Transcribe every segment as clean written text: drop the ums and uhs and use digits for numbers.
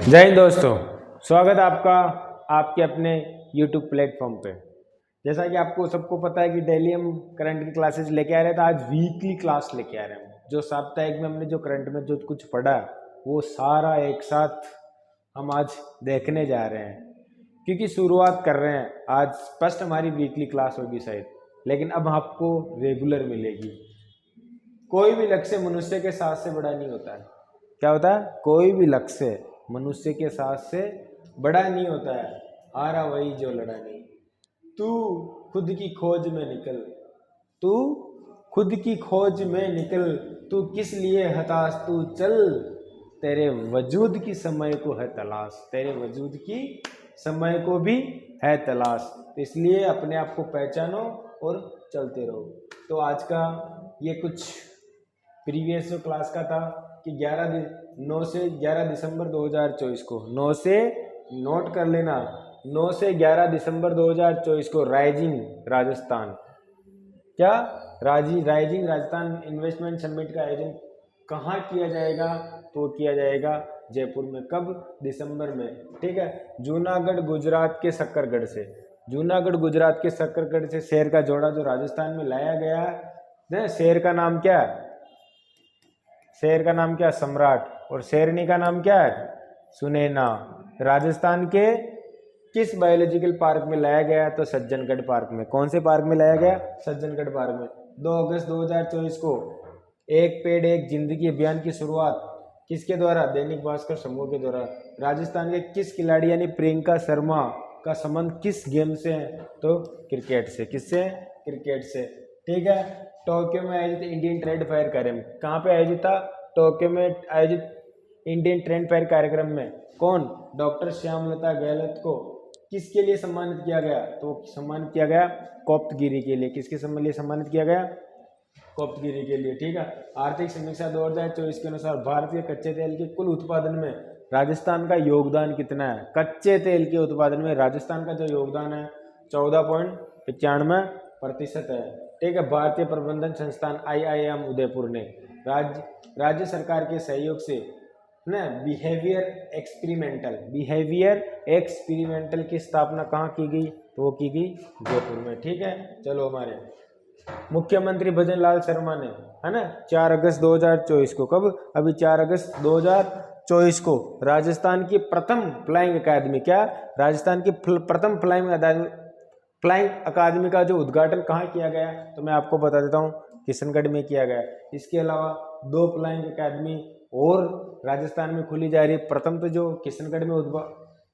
जय हिंद दोस्तों, स्वागत है आपका आपके अपने YouTube प्लेटफॉर्म पे। जैसा कि आपको सबको पता है कि डेली हम करंट की क्लासेस लेके आ रहे थे, आज वीकली क्लास लेके आ रहे हैं। जो साप्ताहिक में हमने जो करंट में जो कुछ पढ़ा वो सारा एक साथ हम आज देखने जा रहे हैं, क्योंकि शुरुआत कर रहे हैं। आज फर्स्ट हमारी वीकली क्लास होगी शायद, लेकिन अब आपको रेगुलर मिलेगी। कोई भी लक्ष्य मनुष्य के साथ से बड़ा नहीं होता है। क्या होता है? कोई भी लक्ष्य मनुष्य के साथ से बड़ा नहीं होता है। हारा वही जो लड़ा नहीं। तू खुद की खोज में निकल, तू खुद की खोज में निकल, तू किस लिए हताश तू चल, तेरे वजूद की समय को है तलाश, तेरे वजूद की समय को भी है तलाश। तो इसलिए अपने आप को पहचानो और चलते रहो। तो आज का ये कुछ प्रीवियस जो क्लास का था कि 9 से 11 दिसंबर 2024 को, 9 से नोट कर लेना, 9 से 11 दिसंबर 2024 को राइजिंग राजस्थान, क्या राइजिंग राजस्थान इन्वेस्टमेंट समिट का आयोजन कहाँ किया जाएगा? तो किया जाएगा जयपुर में। कब? दिसंबर में। ठीक है। जूनागढ़ गुजरात के सक्करगढ़ से, जूनागढ़ गुजरात के सक्करगढ़ से शेर का जोड़ा जो राजस्थान में लाया गया है। शेर का नाम क्या है? शेर का नाम क्या? सम्राट। और शेरनी का नाम क्या है? सुनैना। राजस्थान के किस बायोलॉजिकल पार्क में लाया गया? तो सज्जनगढ़ पार्क में। कौन से पार्क में लाया गया? सज्जनगढ़ पार्क में। 2 अगस्त 2024 को एक पेड़ एक जिंदगी अभियान की शुरुआत किसके द्वारा? दैनिक भास्कर समूह के द्वारा। राजस्थान के किस खिलाड़ी यानी प्रियंका शर्मा का संबंध किस गेम से है? तो क्रिकेट से। किससे? क्रिकेट से। ठीक है। टोक्यो में आयोजित इंडियन ट्रेड फेयर कार्यक्रम कहाँ पे आयोजित था? टोक्यो में आयोजित इंडियन ट्रेड फेयर कार्यक्रम में कौन? डॉक्टर श्यामलता गहलोत को किसके लिए सम्मानित किया गया? तो सम्मानित किया गया कोप्तगिरी के लिए। किसके लिए सम्मानित किया गया? कोप्तगिरी के लिए। ठीक है। आर्थिक समीक्षा 2024 के अनुसार भारतीय कच्चे तेल के कुल उत्पादन में राजस्थान का योगदान कितना है? कच्चे तेल के उत्पादन में राजस्थान का जो योगदान है 14.95% है। ठीक है। भारतीय प्रबंधन संस्थान IIM उदयपुर ने राज्य सरकार के सहयोग से ना बिहेवियर एक्सपेरिमेंटल की स्थापना कहाँ की गई? तो वो की गई जयपुर में। ठीक है। चलो, हमारे मुख्यमंत्री भजन लाल शर्मा ने, है ना, 4 अगस्त 2024 को, कब? अभी 4 अगस्त 2024 को राजस्थान की प्रथम फ्लाइंग अकादमी, क्या? राजस्थान की प्रथम फ्लाइंग अकादमी का जो उद्घाटन कहाँ किया गया? तो मैं आपको बता देता हूँ, किशनगढ़ में किया गया। इसके अलावा 2 फ्लाइंग अकादमी और राजस्थान में खुली जा रही है। प्रथम तो जो किशनगढ़ में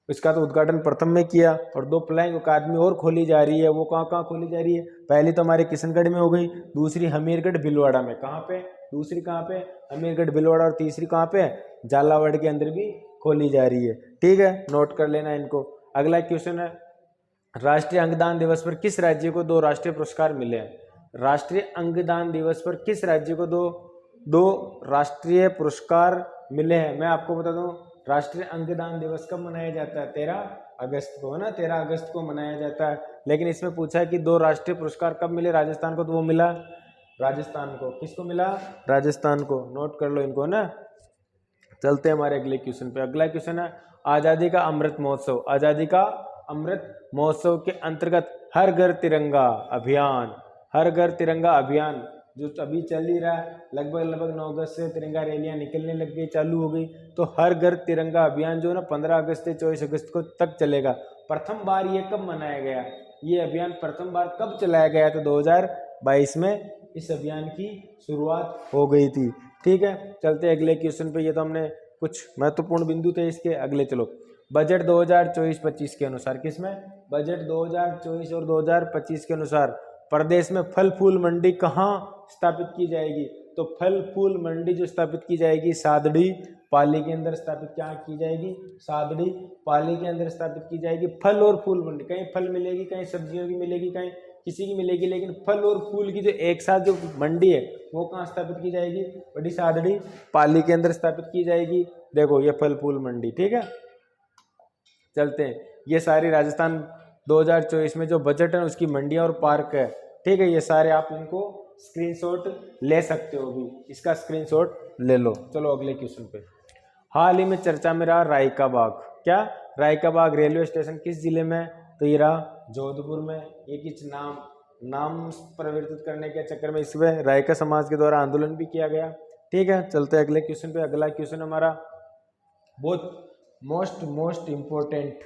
इसका तो उद्घाटन प्रथम में किया, और 2 फ्लाइंग अकादमी और खोली जा रही है। वो कहाँ कहाँ खोली जा रही है? पहली तो हमारे किशनगढ़ में हो गई, दूसरी हमीरगढ़ भीलवाड़ा में। कहाँ पे? दूसरी कहाँ पे? हमीरगढ़ भीलवाड़ा। और तीसरी कहाँ पे? झालावाड़ के अंदर भी खोली जा रही है। ठीक है, नोट कर लेना इनको। अगला क्वेश्चन है, राष्ट्रीय अंगदान दिवस पर किस राज्य को 2 राष्ट्रीय पुरस्कार मिले हैं? राष्ट्रीय अंगदान दिवस पर किस राज्य को दो राष्ट्रीय पुरस्कार मिले हैं? मैं आपको बता दूं, राष्ट्रीय अंगदान दिवस कब मनाया जाता है? 13 अगस्त को, है ना, 13 अगस्त को मनाया जाता है। लेकिन इसमें पूछा है कि 2 राष्ट्रीय पुरस्कार कब मिले राजस्थान को? तो वो मिला राजस्थान को। किसको मिला? राजस्थान को। नोट कर लो इनको ना। चलते हैं हमारे अगले क्वेश्चन पे। अगला क्वेश्चन है, आजादी का अमृत महोत्सव। आजादी का अमृत महोत्सव के अंतर्गत हर घर तिरंगा अभियान, हर घर तिरंगा अभियान जो अभी चल ही रहा है, लगभग 9 अगस्त से तिरंगा रैलियां निकलने लग गई, चालू हो गई। तो हर घर तिरंगा अभियान जो है ना 15 अगस्त से 24 अगस्त को तक चलेगा। प्रथम बार ये कब मनाया गया? ये अभियान प्रथम बार कब चलाया गया? तो 2022 में इस अभियान की शुरुआत हो गई थी। ठीक है। चलते अगले क्वेश्चन पे। ये तो हमने कुछ महत्वपूर्ण बिंदु थे इसके। अगले चलो, बजट 2024-25 के अनुसार, किसमें? बजट 2024 और 2025 के अनुसार प्रदेश में फल फूल मंडी कहाँ स्थापित की जाएगी? तो फल फूल मंडी जो स्थापित की जाएगी सादड़ी पाली के अंदर स्थापित क्या की जाएगी? सादड़ी पाली के अंदर स्थापित की जाएगी। फल और फूल मंडी, कहीं फल मिलेगी, कहीं सब्जियों की मिलेगी, कहीं किसी की मिलेगी, लेकिन फल और फूल की जो एक साथ जो मंडी है वो कहाँ स्थापित की जाएगी? बड़ी सादड़ी पाली के अंदर स्थापित की जाएगी। देखो, ये फल फूल मंडी। ठीक है। चलते हैं, ये सारी राजस्थान 2024 में जो बजट है उसकी मंडियां और पार्क है। ठीक है। ये सारे आप इनको स्क्रीनशॉट ले सकते हो भी, इसका स्क्रीनशॉट ले लो। चलो अगले क्वेश्चन पे। हाल ही में चर्चा में रहा राय का बाग। क्या? राय का बाग रेलवे स्टेशन किस जिले में है? तो ये रहा जोधपुर में। ये किस नाम परिवर्तित करने के चक्कर में इसमें राय का समाज के द्वारा आंदोलन भी किया गया। ठीक है, चलते हैं अगले क्वेश्चन पे। अगला क्वेश्चन हमारा बहुत मोस्ट इम्पोर्टेंट,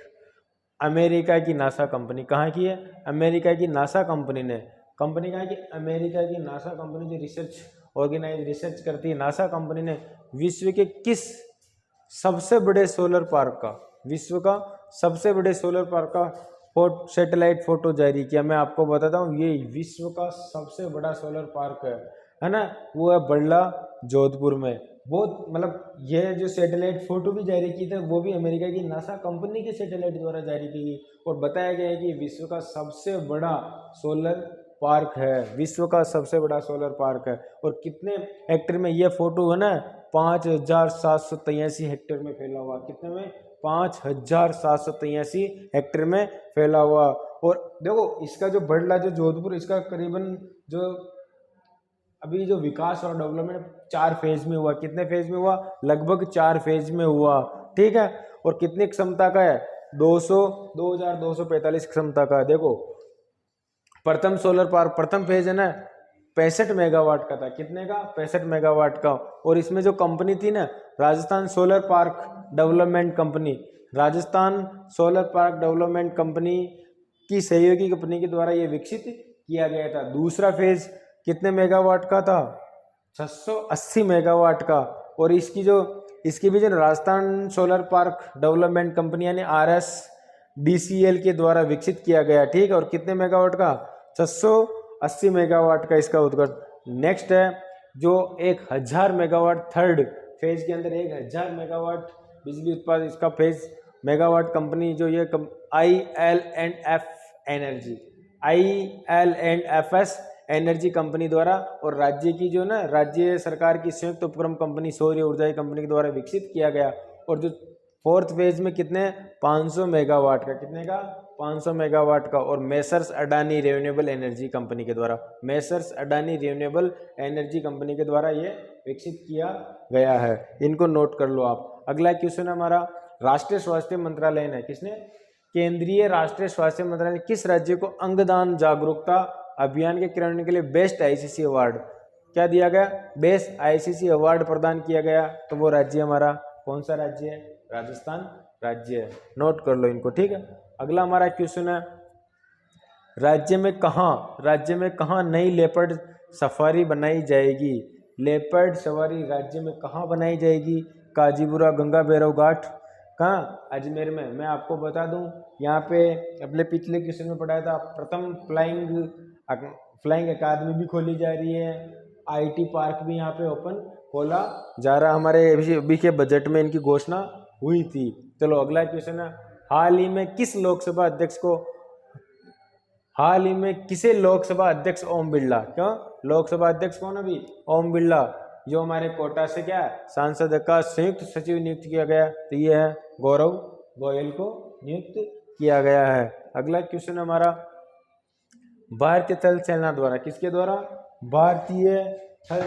अमेरिका की नासा कंपनी कहाँ की है? अमेरिका की नासा कंपनी ने, कंपनी कहाँ की? अमेरिका की नासा कंपनी जो रिसर्च ऑर्गेनाइज रिसर्च करती है, नासा कंपनी ने विश्व के किस सबसे बड़े सोलर पार्क का, विश्व का सबसे बड़े सोलर पार्क का सैटेलाइट फोटो जारी किया। मैं आपको बताता हूँ, ये विश्व का सबसे बड़ा सोलर पार्क है ना, वो है बड़ला जोधपुर में। बहुत मतलब ये जो सैटेलाइट फोटो भी जारी की थी वो भी अमेरिका की नासा कंपनी के सैटेलाइट द्वारा जारी की गई और बताया गया है कि विश्व का सबसे बड़ा सोलर पार्क है, विश्व का सबसे बड़ा सोलर पार्क है। और कितने हेक्टेयर में ये फोटो है ना? 5783 हेक्टेयर में फैला हुआ। कितने में? 5783 हेक्टेयर में फैला हुआ। और देखो इसका जो बड़ला जो जोधपुर, इसका करीबन जो अभी जो विकास और डेवलपमेंट 4 फेज में हुआ। कितने फेज में हुआ? लगभग 4 फेज में हुआ। ठीक है, और कितनी क्षमता का है? 2245 क्षमता का है। देखो प्रथम सोलर पार्क, प्रथम फेज है ना 65 मेगावाट का था। कितने का? 65 मेगावाट का। और इसमें जो कंपनी थी ना, Rajasthan solar park development company, Rajasthan solar park development company की सहयोगी कंपनी के द्वारा ये विकसित किया गया था। दूसरा फेज कितने मेगावाट का था? 680 मेगावाट का। और इसकी भी जो Rajasthan solar park development company यानी RSDCL के द्वारा विकसित किया गया। ठीक है, और कितने मेगावाट का? 680 मेगावाट का इसका उत्कर्ष। नेक्स्ट है जो 1000 मेगावाट, थर्ड फेज के अंदर 1000 मेगावाट बिजली उत्पादन, इसका फेज मेगावाट कंपनी जो ये IL&FS एनर्जी कंपनी द्वारा और राज्य की जो ना राज्य सरकार की संयुक्त उपक्रम कंपनी सौर ऊर्जा कंपनी के द्वारा विकसित किया गया। और जो फोर्थ फेज में कितने? 500 मेगावाट का। कितने का? 500 मेगावाट का। और messrs Adani renewable energy company के द्वारा, messrs Adani renewable energy company के द्वारा ये विकसित किया गया है। इनको नोट कर लो आप। अगला क्वेश्चन हमारा, राष्ट्रीय स्वास्थ्य मंत्रालय ने, किसने? केंद्रीय राष्ट्रीय स्वास्थ्य मंत्रालय किस राज्य को अंगदान जागरूकता अभियान के क्रियान्वयन के लिए बेस्ट ICC अवार्ड क्या दिया गया? बेस्ट ICC अवार्ड प्रदान किया गया। तो वो राज्य हमारा कौन सा राज्य है? राजस्थान राज्य है। नोट कर लो इनको। ठीक है, अगला हमारा क्वेश्चन है, राज्य में कहाँ नई लेपर्ड सफारी बनाई जाएगी? लेपर्ड सवारी राज्य में कहाँ बनाई जाएगी? काजीपुरा गंगा भैरव घाट, कहाँ? अजमेर में। मैं आपको बता दूं, यहाँ पे अपने पिछले क्वेश्चन में पढ़ाया था, प्रथम फ्लाइंग अकादमी भी खोली जा रही है, IT पार्क भी यहाँ पे ओपन खोला जा रहा। हमारे अभी के बजट में इनकी घोषणा हुई थी। चलो अगला क्वेश्चन है, हाल ही में किसे लोकसभा अध्यक्ष ओम बिरला, क्यों लोकसभा अध्यक्ष कौन? अभी ओम बिरला, जो हमारे कोटा से क्या सांसद का संयुक्त सचिव नियुक्त किया गया। तो ये है गौरव गोयल को नियुक्त किया गया है। अगला क्वेश्चन हमारा, भारतीय थल सेना द्वारा, किसके द्वारा? भारतीय थल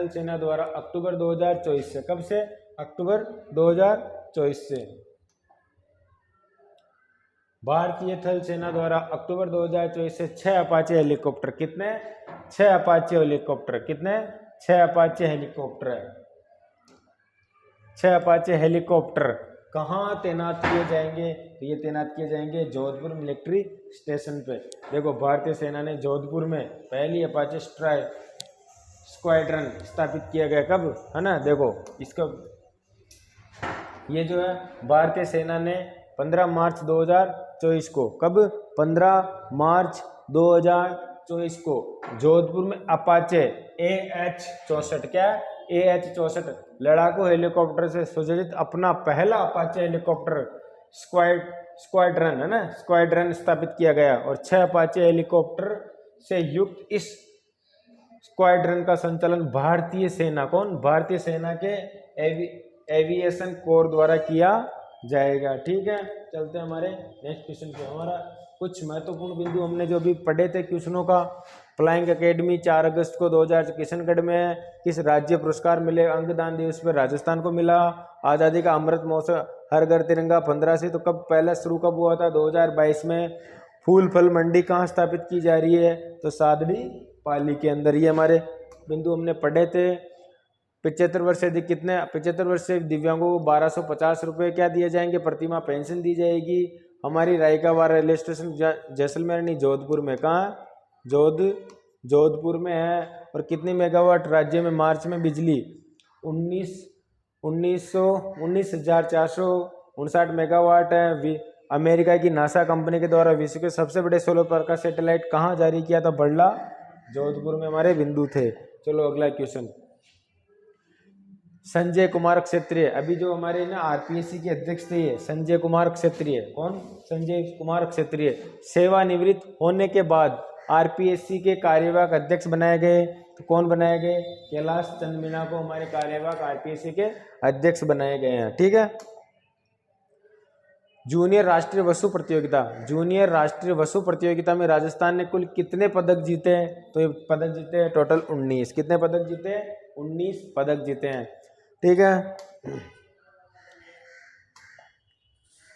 सेना द्वारा अक्टूबर 2024 से, कब से? अक्टूबर 2024 से भारतीय थल सेना द्वारा अक्टूबर 2024 से 6 अपाचे हेलीकॉप्टर, कितने? 6 अपाचे हेलीकॉप्टर। कितने? 6 अपाचे हेलीकॉप्टर। 6 अपाचे हेलीकॉप्टर कहाँ तैनात किए जाएंगे? तो ये तैनात किए जाएंगे जोधपुर मिलिट्री स्टेशन पे। देखो भारतीय सेना ने जोधपुर में पहली अपाचे स्क्वाड्रन स्थापित किया गया, कब? है ना, देखो इसका ये जो है भारतीय सेना ने 15 मार्च 2024 को, कब? 15 मार्च 2024 को जोधपुर में अपाचे AH-64, क्या? AH-64 लड़ाकू हेलीकॉप्टर से सुसज्जित अपना पहला अपाचे हेलीकॉप्टर स्क्वाड्रन, है ना, स्क्वाड्रन स्थापित किया गया। और 6 अपाचे हेलीकॉप्टर से युक्त इस स्क्वाड्रन का संचालन भारतीय सेना, कौन? भारतीय सेना के एविएशन कोर द्वारा किया जाएगा। ठीक है, चलते हैं हमारे नेक्स्ट क्वेश्चन पे। हमारा कुछ महत्वपूर्ण बिंदु हमने जो अभी पढ़े थे क्वेश्चनों का, फ्लाइंग एकेडमी 4 अगस्त को 2000 किशनगढ़ में है। किस राज्य पुरस्कार मिले? अंगदान दिवस पर राजस्थान को मिला। आज़ादी का अमृत महोत्सव हर घर तिरंगा 15 से, तो कब पहला शुरू कब हुआ था? 2022 में। फूल फल मंडी कहाँ स्थापित की जा रही है? तो सादड़ी पाली के अंदर। ये हमारे बिंदु हमने पढ़े थे। 75 वर्ष से अधिक कितने 75 वर्ष से दिव्यांगों को 1250 रुपये क्या दिए जाएंगे? प्रतिमाह पेंशन दी जाएगी। हमारी रायकावार रेलवे स्टेशन जैसलमेर नहीं जोधपुर में, कहाँ? जोधपुर में है। और कितनी मेगावाट राज्य में मार्च में बिजली? 19,459 मेगावाट है। अमेरिका की नासा कंपनी के द्वारा विश्व के सबसे बड़े सोलर पावर का सैटेलाइट कहाँ जारी किया था? बड़ला जोधपुर में हमारे बिंदु थे। चलो अगला क्वेश्चन। संजय कुमार क्षेत्रीय, अभी जो हमारे ना आरपीएससी के अध्यक्ष थे ये संजय कुमार क्षेत्रीय। कौन? संजय कुमार क्षेत्रीय। सेवानिवृत्त होने के बाद आरपीएससी के कार्यवाहक अध्यक्ष बनाए गए। तो कौन बनाए गए? कैलाश चंद मीणा को हमारे कार्यवाहक आरपीएससी के अध्यक्ष बनाए गए हैं। ठीक है। जूनियर राष्ट्रीय वसु प्रतियोगिता, जूनियर राष्ट्रीय वसु प्रतियोगिता में राजस्थान ने कुल कितने पदक जीते हैं? तो ये पदक जीते हैं टोटल 19। कितने पदक जीते हैं? 19 पदक जीते हैं। ठीक है।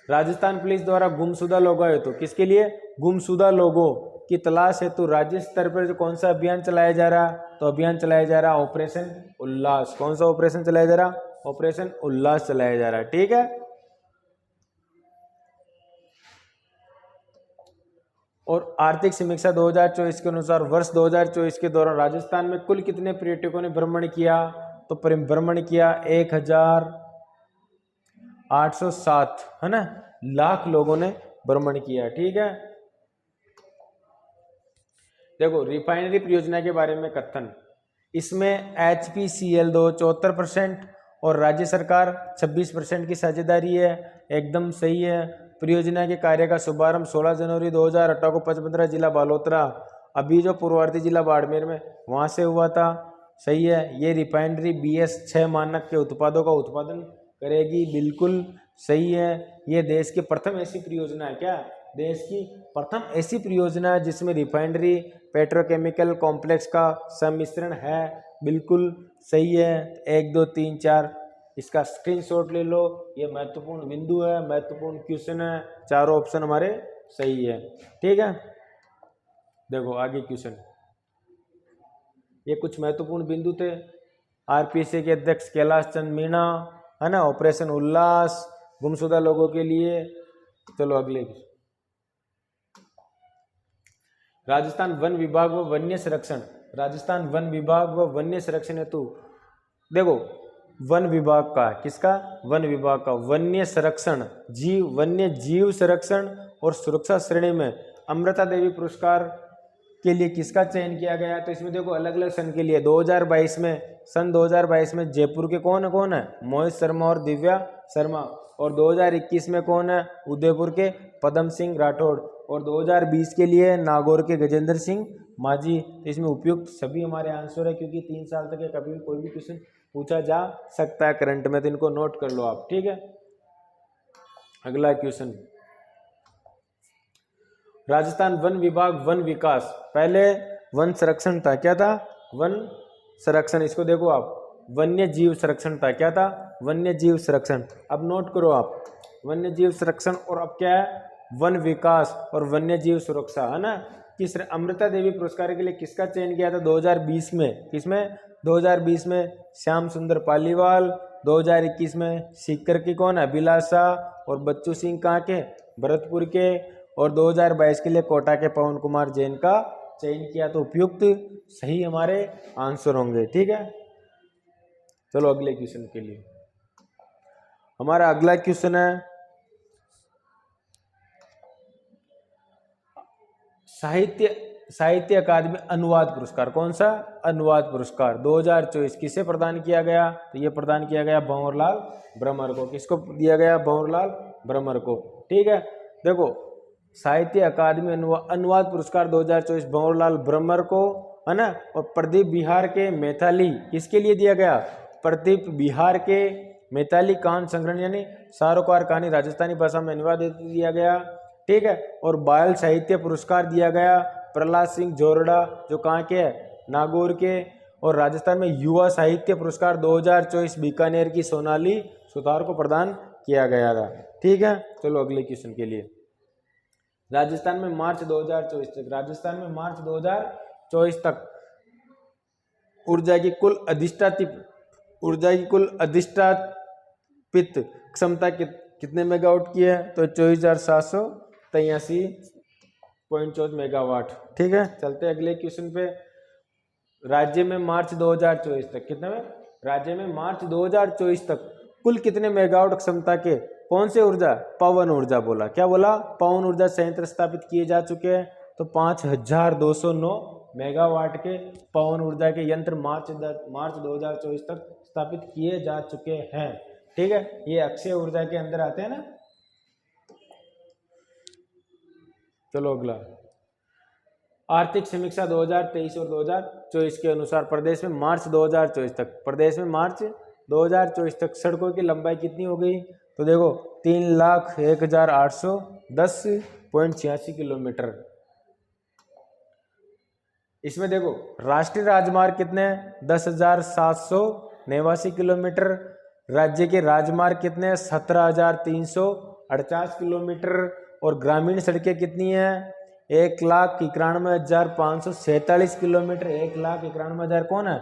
राजस्थान पुलिस द्वारा गुमशुदा लोगों हेतु, किसके लिए? गुमशुदा लोगों की तलाश हेतु राज्य स्तर पर जो कौन सा अभियान चलाया जा रहा? तो अभियान चलाया जा रहा ऑपरेशन उल्लास। कौन सा ऑपरेशन चलाया जा रहा? ऑपरेशन उल्लास चलाया जा रहा है। ठीक है। और आर्थिक समीक्षा 2024 के अनुसार वर्ष 2024 के दौरान राजस्थान में कुल कितने पर्यटकों ने भ्रमण किया? तो भ्रमण किया 1807, है ना, लाख लोगों ने भ्रमण किया। ठीक है। देखो रिफाइनरी परियोजना के बारे में कथन, इसमें HPCL 74% और राज्य सरकार 26% की साझेदारी है। एकदम सही है। परियोजना के कार्य का शुभारंभ 16 जनवरी 2018 को पचपदरा जिला बालोतरा, अभी जो पूर्ववर्ती जिला बाड़मेर में, वहां से हुआ था। सही है। ये रिफाइनरी BS6 मानक के उत्पादों का उत्पादन करेगी। बिल्कुल सही है। ये देश की प्रथम ऐसी परियोजना है। क्या? देश की प्रथम ऐसी परियोजना है जिसमें रिफाइनरी पेट्रोकेमिकल कॉम्प्लेक्स का सम्मिश्रण है। बिल्कुल सही है। 1 2 3 4 इसका स्क्रीनशॉट ले लो। ये महत्वपूर्ण बिंदु है, महत्वपूर्ण क्वेश्चन है। चारों ऑप्शन हमारे सही है। ठीक है। देखो आगे क्वेश्चन, ये कुछ महत्वपूर्ण बिंदु थे। आरपीएससी के अध्यक्ष कैलाश चंद मीणा, है ना, ऑपरेशन उल्लास, गुमशुदा लोगों के लिए। चलो अगले। राजस्थान वन विभाग व वन्य संरक्षण, राजस्थान वन विभाग व वन्य संरक्षण हेतु, देखो वन विभाग का, किसका? वन विभाग का वन्य संरक्षण, वन्य जीव संरक्षण और सुरक्षा श्रेणी में अमृता देवी पुरस्कार के लिए किसका चयन किया गया? तो इसमें देखो अलग अलग सन के लिए 2022 में, सन 2022 में जयपुर के कौन है? मोहित शर्मा और दिव्या शर्मा। और 2021 में कौन है? उदयपुर के पदम सिंह राठौड़। और 2020 के लिए नागौर के गजेंद्र सिंह माझी। इसमें उपयुक्त सभी हमारे आंसर है, क्योंकि 3 साल तक कभी भी कोई भी क्वेश्चन पूछा जा सकता है करंट में, तो इनको नोट कर लो आप। ठीक है। अगला क्वेश्चन, राजस्थान वन विभाग वन विकास, पहले वन संरक्षण था। क्या था? वन संरक्षण। इसको देखो आप, वन्य जीव संरक्षण था। क्या था? वन्य जीव संरक्षण। अब नोट करो आप, वन्य जीव संरक्षण और अब क्या है? वन विकास और वन्य जीव सुरक्षा, है ना। किस अमृता देवी पुरस्कार के लिए किसका चयन किया था 2020 में? किसमें? 2020 में श्याम सुंदर पालीवाल। 2021 में सीकर की कौन? अभिलाषा और बच्चू सिंह कहाँ के? भरतपुर के। और 2022 के लिए कोटा के पवन कुमार जैन का चयन किया। तो उपयुक्त सही हमारे आंसर होंगे। ठीक है। चलो अगले क्वेश्चन के लिए, हमारा अगला क्वेश्चन है साहित्य अकादमी अनुवाद पुरस्कार। कौन सा? अनुवाद पुरस्कार 2024 किसे प्रदान किया गया? तो ये प्रदान किया गया भंवरलाल ब्रह्मर को। किसको दिया गया? भंवरलाल ब्रह्मर को। ठीक है। देखो साहित्य अकादमी अनुवाद पुरस्कार 2024 भंवरलाल ब्रह्मर को, है ना। और प्रदीप बिहार के मैथिली किसके लिए दिया गया? प्रदीप बिहार के मैथिली कहानी संग्रह यानी सारोकार कहानी राजस्थानी भाषा में अनुवाद दिया गया। ठीक है। और बाल साहित्य पुरस्कार दिया गया प्रहलाद सिंह जोरडा जो कहाँ के है, नागौर के। और राजस्थान में युवा साहित्य पुरस्कार 2024 बीकानेर की सोनाली सुतार को प्रदान किया गया था। ठीक है, चलो अगले क्वेश्चन के लिए। राजस्थान में मार्च 2024 तक, राजस्थान में मार्च 2024 तक ऊर्जा की कुल अधिष्ठापित क्षमता कितने मेगावाट की है, तो 24,783.4 मेगावाट। ठीक है, चलते हैं अगले क्वेश्चन पे। राज्य में मार्च 2024 तक कितने में, राज्य में मार्च 2024 तक कुल कितने मेगावाट क्षमता के कौन से ऊर्जा, पवन ऊर्जा बोला, क्या बोला, पवन ऊर्जा संयंत्र स्थापित किए जा चुके हैं। तो 5209 मेगावाट के पवन ऊर्जा के यंत्र मार्च 2024 तक स्थापित किए जा चुके हैं। ठीक है, ये अक्षय ऊर्जा के अंदर आते हैं ना। चलो अगला, आर्थिक समीक्षा 2023 और 2024 के अनुसार प्रदेश में मार्च 2024 तक, प्रदेश में मार्च 2024 तक सड़कों की लंबाई कितनी हो गई, तो देखो 3,01,810.86 किलोमीटर। इसमें देखो राष्ट्रीय राजमार्ग कितने हैं, 10,789 किलोमीटर। राज्य के राजमार्ग कितने हैं, 17,348 किलोमीटर। और ग्रामीण सड़कें कितनी हैं, 1,91,547 किलोमीटर। 1,91,000 कौन है,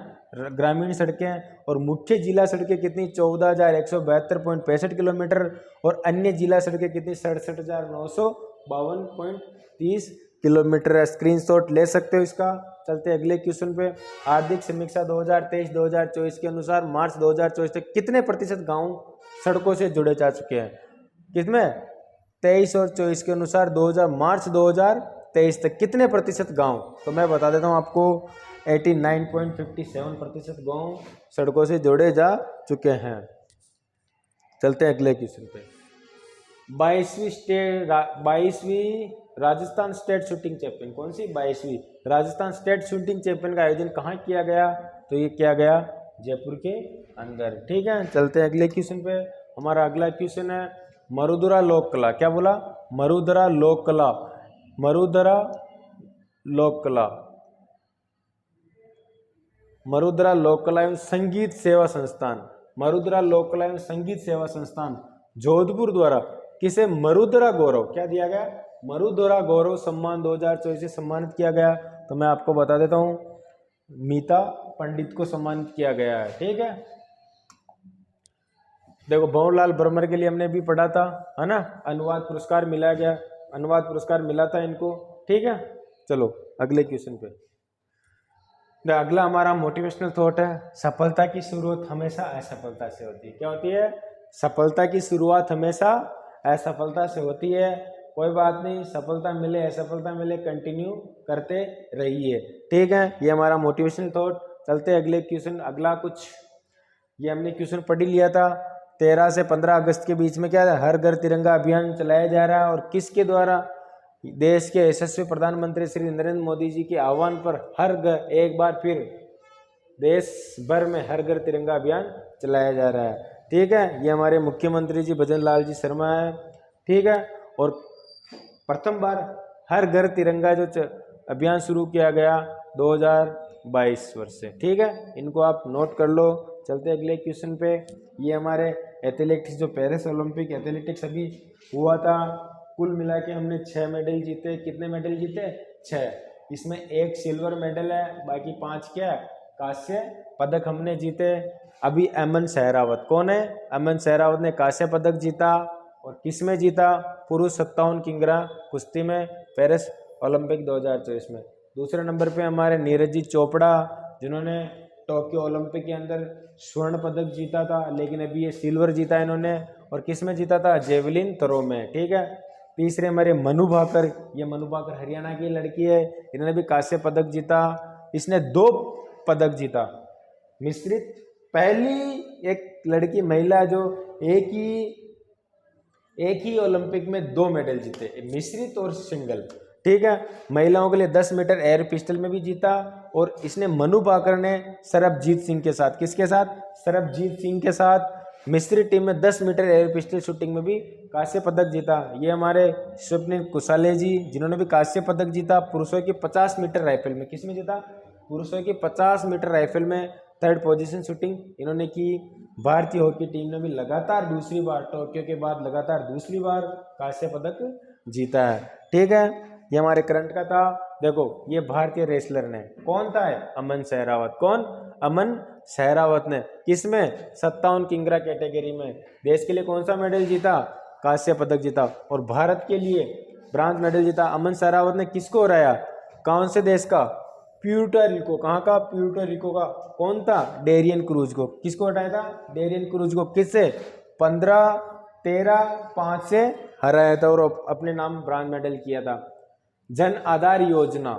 ग्रामीण सड़कें। और मुख्य जिला सड़कें कितनी, 14,172.65 किलोमीटर। और अन्य जिला सड़कें कितनी, 67,952.30 किलोमीटर। स्क्रीनशॉट ले सकते हो इसका। चलते अगले क्वेश्चन पे। आर्थिक समीक्षा 2023-2024 के अनुसार मार्च 2024 तक कितने प्रतिशत गांव सड़कों से जुड़े जा चुके हैं, कितने, 23 और 24 के अनुसार मार्च 2023 तक कितने प्रतिशत गांव, तो मैं बता देता हूं आपको 89.57% गांव सड़कों से जोड़े जा चुके हैं। चलते हैं अगले क्वेश्चन पे। 22वीं राजस्थान स्टेट शूटिंग चैंपियन, कौन सी, 22वीं राजस्थान स्टेट शूटिंग चैंपियन का आयोजन कहाँ किया गया, तो ये किया गया जयपुर के अंदर। ठीक है, चलते हैं अगले क्वेश्चन पे। हमारा अगला क्वेश्चन है मरुधरा लोक कला, क्या बोला, मरुधरा लोक कला, मरुधरा लोक कला, मरुधरा लोक कला एवं संगीत सेवा संस्थान, मरुधरा लोक कला एवं संगीत सेवा संस्थान जोधपुर द्वारा किसे मरुधरा गौरव, क्या दिया गया, मरुधरा गौरव सम्मान 2024 से सम्मानित किया गया। तो मैं आपको बता देता हूं, मीता पंडित को सम्मानित किया गया है। ठीक है, देखो भंवरलाल ब्रह्मर के लिए हमने भी पढ़ा था, है ना, अनुवाद पुरस्कार मिला गया, अनुवाद पुरस्कार मिला था इनको। ठीक है, चलो अगले क्वेश्चन पे। अगला हमारा मोटिवेशनल थॉट है, सफलता की शुरुआत हमेशा असफलता से होती है। क्या होती है, सफलता की शुरुआत हमेशा असफलता से होती है। कोई बात नहीं, सफलता मिले असफलता मिले, कंटिन्यू करते रहिए। ठीक है, ये हमारा मोटिवेशनल थॉट। चलते अगले क्वेश्चन। अगला कुछ ये हमने क्वेश्चन पढ़ ही लिया था। 13 से 15 अगस्त के बीच में क्या है, हर घर तिरंगा अभियान चलाया जा रहा है। और किसके द्वारा, देश के यशस्वी प्रधानमंत्री श्री नरेंद्र मोदी जी के आह्वान पर हर घर, एक बार फिर देश भर में हर घर तिरंगा अभियान चलाया जा रहा है। ठीक है, ये हमारे मुख्यमंत्री जी भजन लाल जी शर्मा है। ठीक है, और प्रथम बार हर घर तिरंगा जो अभियान शुरू किया गया 2022 वर्ष से। ठीक है, इनको आप नोट कर लो। चलते अगले क्वेश्चन पे। ये हमारे एथलेटिक्स, जो पेरिस ओलंपिक एथलेटिक्स अभी हुआ था, कुल मिला के हमने 6 मेडल जीते। कितने मेडल जीते, 6। इसमें 1 सिल्वर मेडल है, बाकी 5 क्या, कांस्य पदक हमने जीते। अभी अमन सहरावत, कौन है, अमन सहरावत ने कांस्य पदक जीता। और किस में जीता, पुरुष 57 किंगरा कुश्ती में, पेरिस ओलंपिक 2024 में। दूसरे नंबर पे हमारे नीरज चोपड़ा, जिन्होंने टोक्यो ओलंपिक के अंदर स्वर्ण पदक जीता था, लेकिन अभी ये सिल्वर जीता इन्होंने। और किस में जीता था, जेवलिन थ्रो में। ठीक है, तीसरे हमारे मनु भाकर, ये मनु भाकर हरियाणा की लड़की है, इन्होंने भी कांस्य पदक जीता। इसने 2 पदक जीता, मिश्रित, पहली एक लड़की महिला जो एक ही ओलंपिक में 2 मेडल जीते, मिश्रित और सिंगल। ठीक है, महिलाओं के लिए 10 मीटर एयर पिस्टल में भी जीता। और इसने, मनु भाकर ने सरबजीत सिंह के साथ, किसके साथ, सरबजीत सिंह के साथ मिस्री टीम में 10 मीटर एयर पिस्टल शूटिंग में भी कांस्य पदक जीता। ये हमारे स्वप्निल कुसाले जी जिन्होंने भी कांस्य पदक जीता। पुरुषों की 50 मीटर राइफल में किसमें जीता? पुरुषों की 50 मीटर राइफल में 3rd पोजीशन शूटिंग इन्होंने की। भारतीय हॉकी टीम ने भी लगातार दूसरी बार, टोक्यो के बाद लगातार दूसरी बार कांस्य पदक जीता है। ठीक है, ये हमारे करंट का था। देखो ये भारतीय रेसलर ने कौन था है? अमन सहरावत। कौन? अमन सहरावत ने किसमें? 57 किंगरा कैटेगरी में देश के लिए कौन सा मेडल जीता? कांस्य पदक जीता। और भारत के लिए ब्रांज मेडल जीता। अमन सहरावत ने किसको हराया? कौन से देश का? Puerto Rico. कहाँ का? प्यूर्टो रिको का। कौन था? डेरियन क्रूज को। किसको हटाया था? डेरियन क्रूज को। किससे? 15-13-5 से हराया था और अपने नाम ब्रांज मेडल किया था। जन आधार योजना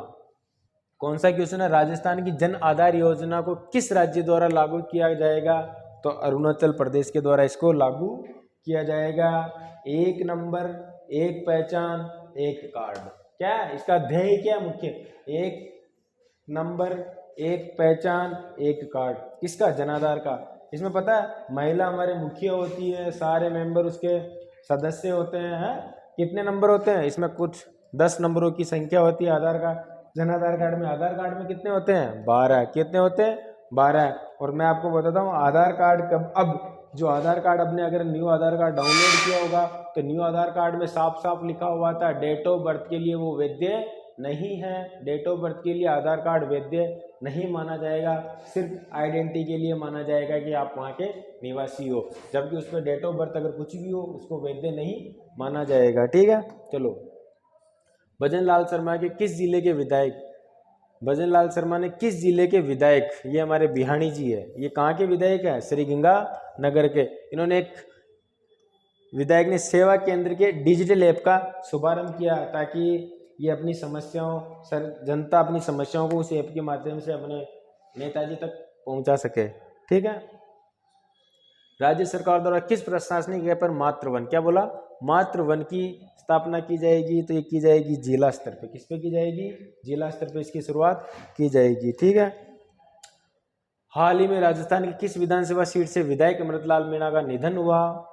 कौन सा क्वेश्चन है? राजस्थान की जन आधार योजना को किस राज्य द्वारा लागू किया जाएगा? तो अरुणाचल प्रदेश के द्वारा इसको लागू किया जाएगा। 1 नंबर 1 पहचान 1 कार्ड। क्या इसका ध्येय? क्या मुख्य? 1 नंबर 1 पहचान 1 कार्ड। किसका? जन आधार का। इसमें पता है महिला हमारे मुखिया होती है, सारे मेंबर उसके सदस्य होते हैं। कितने नंबर होते हैं? इसमें कुछ 10 नंबरों की संख्या होती है आधार कार्ड, जन आधार कार्ड में। आधार कार्ड में कितने होते हैं? 12। कितने होते हैं? 12। और मैं आपको बताता हूँ आधार कार्ड कब, अब जो आधार कार्ड अपने अगर न्यू आधार कार्ड डाउनलोड किया होगा तो न्यू आधार कार्ड में साफ साफ लिखा हुआ था डेट ऑफ बर्थ के लिए वो वैध नहीं है। डेट ऑफ बर्थ के लिए आधार कार्ड वैध नहीं माना जाएगा, सिर्फ आइडेंटिटी के लिए माना जाएगा कि आप वहाँ के निवासी हो, जबकि उसमें डेट ऑफ बर्थ अगर कुछ भी हो उसको वैध नहीं माना जाएगा। ठीक है, चलो। भजन लाल शर्मा के किस जिले के विधायक? भजन लाल शर्मा ने किस जिले के विधायक? ये हमारे बिहानी जी है। ये कहाँ के विधायक है? श्री गंगा नगर के। इन्होंने एक विधायक ने सेवा केंद्र के डिजिटल ऐप का शुभारंभ किया ताकि ये अपनी समस्याओं जनता अपनी समस्याओं को उस ऐप के माध्यम से अपने नेताजी तक पहुंचा सके। ठीक है। राज्य सरकार द्वारा किस प्रशासनिक ऐप पर मातृवन, क्या बोला? मातृवन की स्थापना की जाएगी। तो ये की जाएगी जिला स्तर पे। किस पे की जाएगी? जिला स्तर पे इसकी शुरुआत की जाएगी। ठीक है। हाल ही में राजस्थान की किस विधानसभा सीट से विधायक अमृतलाल मीणा का निधन हुआ?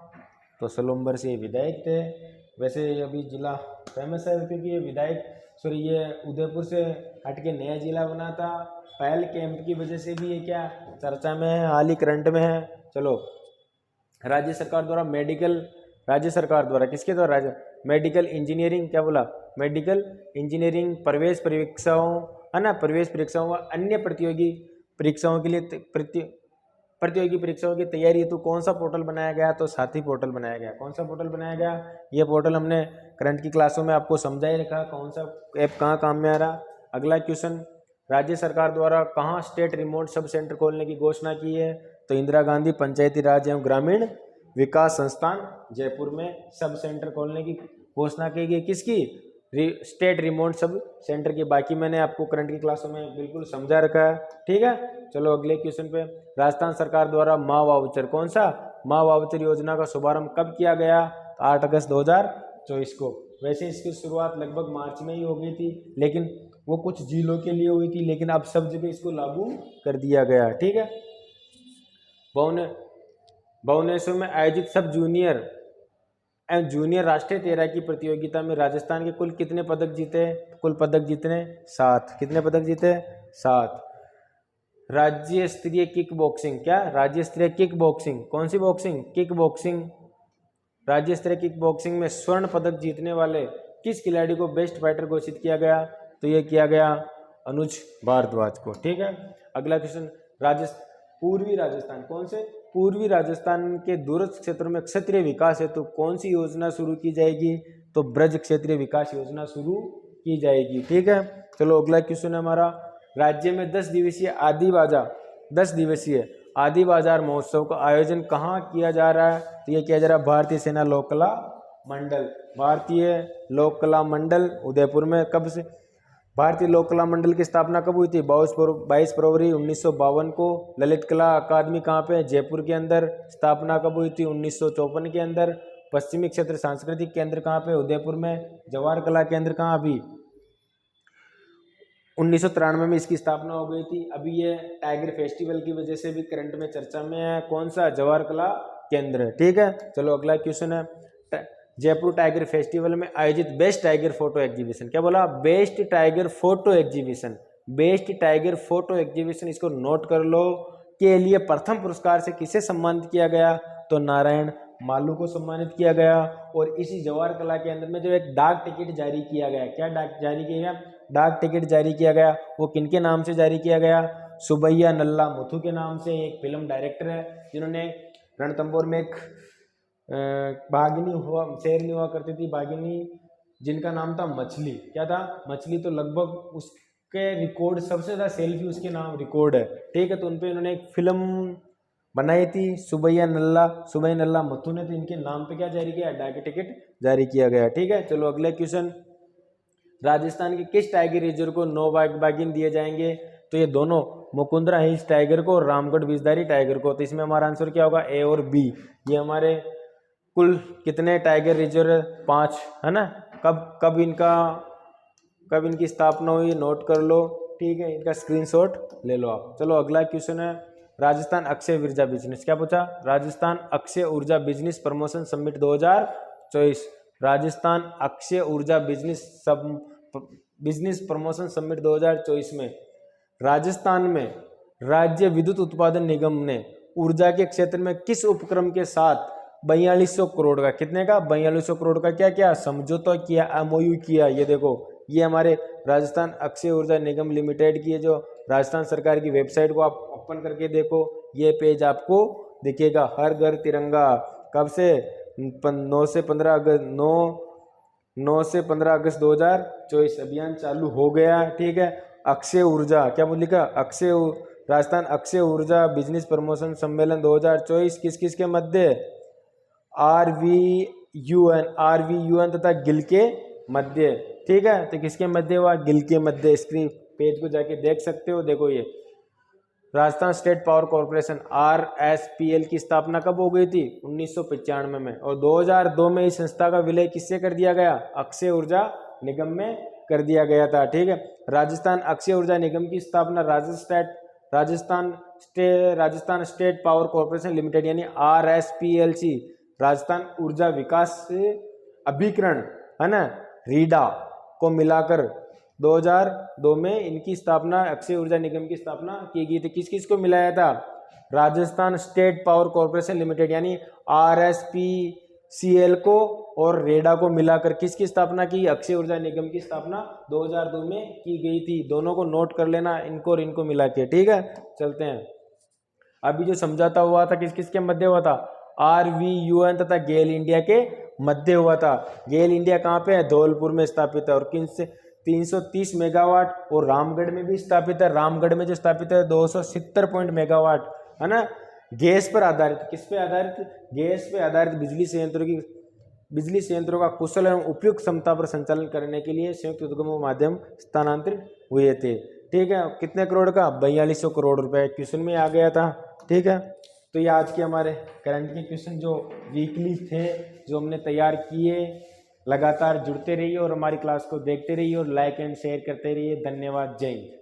तो सलूम्बर से विधायक थे। वैसे अभी जिला फेमस है क्योंकि ये विधायक ये उदयपुर से हटके नया जिला बना था। पहल कैंप की वजह से भी ये क्या चर्चा में है, हाल ही करंट में है। चलो, राज्य सरकार द्वारा राज्य सरकार द्वारा किसके द्वारा? मेडिकल इंजीनियरिंग, क्या बोला? मेडिकल इंजीनियरिंग प्रवेश परीक्षाओं, है ना, प्रवेश परीक्षाओं व अन्य प्रतियोगी परीक्षाओं के लिए प्रतियोगी परीक्षाओं की तैयारी हेतु कौन सा पोर्टल बनाया गया? तो साथी पोर्टल बनाया गया। कौन सा पोर्टल बनाया गया? ये पोर्टल हमने करंट की क्लासों में आपको समझा ही रखा कौन सा ऐप कहाँ काम में आ रहा। अगला क्वेश्चन, राज्य सरकार द्वारा कहाँ स्टेट रिमोट सब सेंटर खोलने की घोषणा की है? तो इंदिरा गांधी पंचायती राज एवं ग्रामीण विकास संस्थान जयपुर में सब सेंटर खोलने की घोषणा की गई। किसकी? स्टेट रिमोट सब सेंटर की। बाकी मैंने आपको करंट की क्लासों में बिल्कुल समझा रखा है। ठीक है, चलो अगले क्वेश्चन पे। राजस्थान सरकार द्वारा माँ वाउचर, कौन सा? माँ वाउचर योजना का शुभारंभ कब किया गया? 8 अगस्त 2024 को। वैसे इसकी शुरुआत लगभग मार्च में ही हो गई थी, लेकिन वो कुछ जिलों के लिए हुई थी, लेकिन अब सब जगह इसको लागू कर दिया गया। ठीक है। भुवनेश्वर में आयोजित सब जूनियर एवं जूनियर राष्ट्रीय तैराकी प्रतियोगिता में राजस्थान के कुल कितने पदक जीते? कुल पदक जीतने 7। कितने पदक जीते? 7। राज्य स्तरीय किक बॉक्सिंग, क्या? राज्य स्तरीय किक बॉक्सिंग, कौन सी बॉक्सिंग? Kick boxing. राज्य स्तरीय किक बॉक्सिंग में स्वर्ण पदक जीतने वाले किस खिलाड़ी को बेस्ट फाइटर घोषित किया गया? तो ये किया गया अनुज भारद्वाज को। ठीक है। अगला क्वेश्चन, पूर्वी राजस्थान, कौन से? पूर्वी राजस्थान के दूरस्थ क्षेत्रों में क्षेत्रीय विकास हेतु कौन सी योजना शुरू की जाएगी? तो ब्रज क्षेत्रीय विकास योजना शुरू की जाएगी। ठीक है। चलो अगला क्वेश्चन है हमारा, राज्य में 10 दिवसीय आदि बाजार महोत्सव का आयोजन कहाँ किया जा रहा है? तो ये किया जा रहा है भारतीय सेना लोक कला मंडल। भारतीय लोक कला मंडल उदयपुर में। कब से? भारतीय लोक कला मंडल की स्थापना कब हुई थी? 22 फरवरी 1952 को। ललित कला अकादमी कहाँ पे? जयपुर के अंदर। स्थापना कब हुई थी? 1954 के अंदर। पश्चिमी क्षेत्र सांस्कृतिक केंद्र कहाँ पे? उदयपुर में। जवाहर कला केंद्र कहाँ? अभी 1993 में इसकी स्थापना हो गई थी। अभी ये टाइगर फेस्टिवल की वजह से भी करंट में चर्चा में है। कौन सा? जवाहर कला केंद्र है। ठीक है, चलो अगला क्वेश्चन है, जयपुर टाइगर फेस्टिवल में आयोजित बेस्ट टाइगर फोटो एग्जीबिशन, क्या बोला, best tiger photo exhibition, best tiger photo exhibition, इसको नोट कर लो, के लिए प्रथम पुरस्कार से किसे सम्मानित किया गया, तो नारायण मालू को सम्मानित किया गया। और इसी जवाहर कला केंद्र में जो एक डाक टिकट जारी किया गया, क्या डाक जारी किया गया, डाक टिकट जारी किया गया, वो किनके नाम से जारी किया गया, सुबैया नल्ला मुथु के नाम से। एक फिल्म डायरेक्टर है जिन्होंने रणथंभौर में एक बाघिनी हुआ, शेरनी हुआ करती थी बाघिनी, जिनका नाम था मछली, क्या था, मछली, तो लगभग उसके रिकॉर्ड सबसे ज़्यादा सेल्फी उसके नाम रिकॉर्ड है। ठीक है, तो उन पे इन्होंने एक फिल्म बनाई थी, सुबैया नल्ला मुथु ने, तो इनके नाम पे क्या जारी किया, डाक टिकट जारी किया गया। ठीक है, चलो अगले क्वेश्चन, राजस्थान के किस टाइगर रिजर्व को 9 बाघिन दिए जाएंगे, तो ये दोनों मुकुंदरा हिल्स टाइगर को और रामगढ़ विषधारी टाइगर को। तो इसमें हमारा आंसर क्या होगा, ए और बी। ये हमारे कुल कितने टाइगर रिजर्व, 5 है ना। कब इनकी स्थापना हुई, नोट कर लो। ठीक है, इनका स्क्रीनशॉट ले लो आप। चलो अगला क्वेश्चन है, राजस्थान अक्षय ऊर्जा बिजनेस, क्या पूछा, राजस्थान अक्षय ऊर्जा business promotion summit 2024, Rajasthan Akshay ऊर्जा बिजनेस प्रमोशन समिट 2024 में राजस्थान में राज्य विद्युत उत्पादन निगम ने ऊर्जा के क्षेत्र में किस उपक्रम के साथ 4200 करोड़ का, कितने का, 4200 करोड़ का क्या क्या समझौता किया, एमओयू किया। ये देखो, ये हमारे राजस्थान अक्षय ऊर्जा निगम लिमिटेड की है, जो राजस्थान सरकार की वेबसाइट को आप ओपन करके देखो, ये पेज आपको दिखेगा। हर घर तिरंगा कब से, 9 से 15 अगस्त 2024 अभियान चालू हो गया। ठीक है, अक्षय ऊर्जा, क्या बोल लिखा, राजस्थान अक्षय ऊर्जा बिजनेस प्रमोशन सम्मेलन 2024 किस किस के मध्य, आरवीयूएन तथा गिल के मध्य। ठीक है, तो किसके मध्य हुआ, गिल के मध्य। स्क्रीन पेज को जाके देख सकते हो। देखो, ये Rajasthan state power corporation RSPL की स्थापना कब हो गई थी, 1995 में, और 2002 में इस संस्था का विलय किससे कर दिया गया, अक्षय ऊर्जा निगम में कर दिया गया था। ठीक है, राजस्थान अक्षय ऊर्जा निगम की स्थापना Rajasthan state power corporation limited यानी RSPLC, राजस्थान ऊर्जा विकास अभिकरण है ना, रीडा को मिलाकर 2002 में इनकी स्थापना, अक्षय ऊर्जा निगम की स्थापना की गई थी। किस किस को मिलाया था, Rajasthan state power corporation limited यानी RSPCL को और रेडा को मिलाकर किसकी स्थापना की, अक्षय ऊर्जा निगम की स्थापना 2002 में की गई थी। दोनों को नोट कर लेना, इनको और इनको मिला के। ठीक है, चलते हैं। अभी जो समझौता हुआ था किस किस के मध्य हुआ था, RVUN तथा गेल इंडिया के मध्य हुआ था। गेल इंडिया कहाँ पे है, धौलपुर में स्थापित है, और किन से 330 मेगावाट, और रामगढ़ में भी स्थापित है। रामगढ़ में जो स्थापित है 270 मेगावाट है ना, गैस पर आधारित, किस पे आधारित, गैस पे आधारित बिजली संयंत्रों का कुशल एवं उपयुक्त क्षमता पर संचालन करने के लिए संयुक्त उद्यमों माध्यम स्थानांतरित हुए थे। ठीक है, कितने करोड़ का, 4200 करोड़ रुपए क्वेश्चन में आ गया था। ठीक है, तो ये आज के हमारे करंट के क्वेश्चन जो वीकली थे, जो हमने तैयार किए। लगातार जुड़ते रहिए और हमारी क्लास को देखते रहिए और लाइक एंड शेयर करते रहिए। धन्यवाद, जय हिंद।